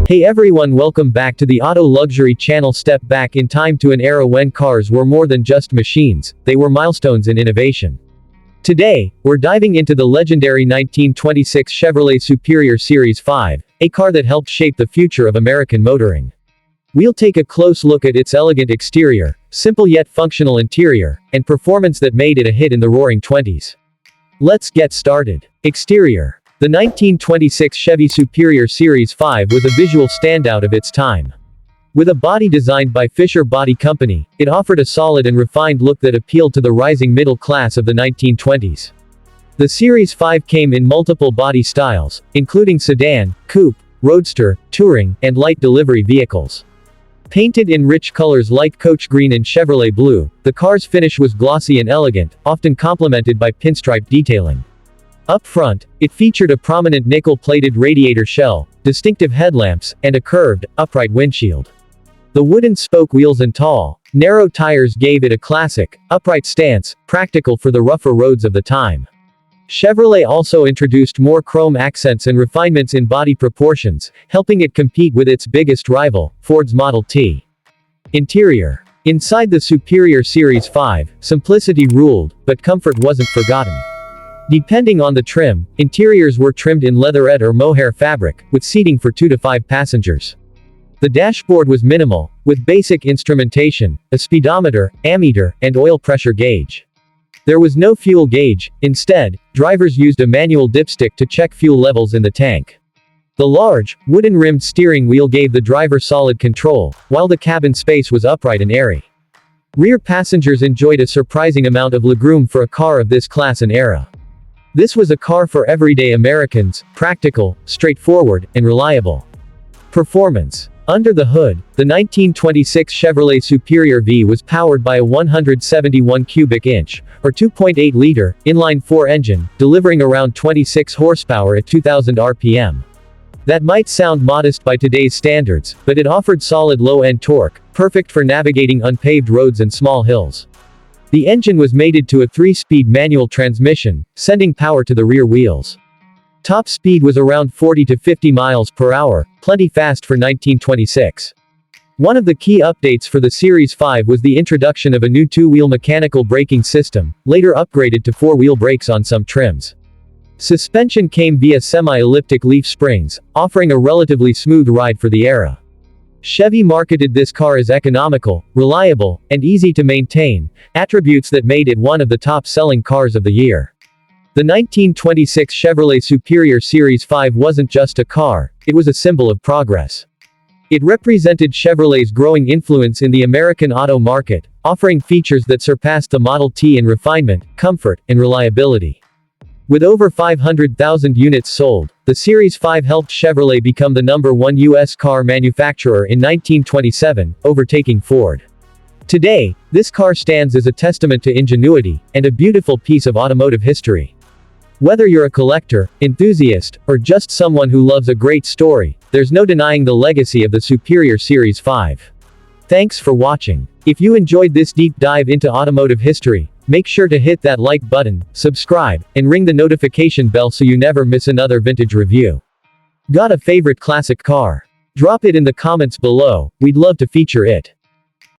Hey everyone, welcome back to the Auto Luxury channel. Step back in time to an era when cars were more than just machines, they were milestones in innovation. Today, we're diving into the legendary 1926 Chevrolet Superior Series 5, a car that helped shape the future of American motoring. We'll take a close look at its elegant exterior, simple yet functional interior, and performance that made it a hit in the Roaring Twenties. Let's get started. Exterior. The 1926 Chevy Superior Series 5 was a visual standout of its time. With a body designed by Fisher Body Company, it offered a solid and refined look that appealed to the rising middle class of the 1920s. The Series 5 came in multiple body styles, including sedan, coupe, roadster, touring, and light delivery vehicles. Painted in rich colors like coach green and Chevrolet blue, the car's finish was glossy and elegant, often complemented by pinstripe detailing. Up front, it featured a prominent nickel-plated radiator shell, distinctive headlamps, and a curved, upright windshield. The wooden spoke wheels and tall, narrow tires gave it a classic, upright stance, practical for the rougher roads of the time. Chevrolet also introduced more chrome accents and refinements in body proportions, helping it compete with its biggest rival, Ford's Model T. Interior. Inside the Superior Series 5, simplicity ruled, but comfort wasn't forgotten. Depending on the trim, interiors were trimmed in leatherette or mohair fabric, with seating for 2 to 5 passengers. The dashboard was minimal, with basic instrumentation, a speedometer, ammeter, and oil pressure gauge. There was no fuel gauge. Instead, drivers used a manual dipstick to check fuel levels in the tank. The large, wooden-rimmed steering wheel gave the driver solid control, while the cabin space was upright and airy. Rear passengers enjoyed a surprising amount of legroom for a car of this class and era. This was a car for everyday Americans, practical, straightforward, and reliable. Performance. Under the hood, the 1926 Chevrolet Superior V was powered by a 171 cubic inch, or 2.8-liter, inline-four engine, delivering around 26 horsepower at 2,000 RPM. That might sound modest by today's standards, but it offered solid low-end torque, perfect for navigating unpaved roads and small hills. The engine was mated to a 3-speed manual transmission, sending power to the rear wheels. Top speed was around 40 to 50 miles per hour, plenty fast for 1926. One of the key updates for the Series 5 was the introduction of a new 2-wheel mechanical braking system, later upgraded to 4-wheel brakes on some trims. Suspension came via semi-elliptic leaf springs, offering a relatively smooth ride for the era. Chevy marketed this car as economical, reliable, and easy to maintain, attributes that made it one of the top-selling cars of the year. The 1926 Chevrolet Superior Series 5 wasn't just a car, it was a symbol of progress. It represented Chevrolet's growing influence in the American auto market, offering features that surpassed the Model T in refinement, comfort, and reliability. With over 500,000 units sold, the Series 5 helped Chevrolet become the #1 U.S. car manufacturer in 1927, overtaking Ford. Today, this car stands as a testament to ingenuity, and a beautiful piece of automotive history. Whether you're a collector, enthusiast, or just someone who loves a great story, there's no denying the legacy of the Superior Series 5. Thanks for watching. If you enjoyed this deep dive into automotive history, make sure to hit that like button, subscribe, and ring the notification bell so you never miss another vintage review. Got a favorite classic car? Drop it in the comments below, we'd love to feature it.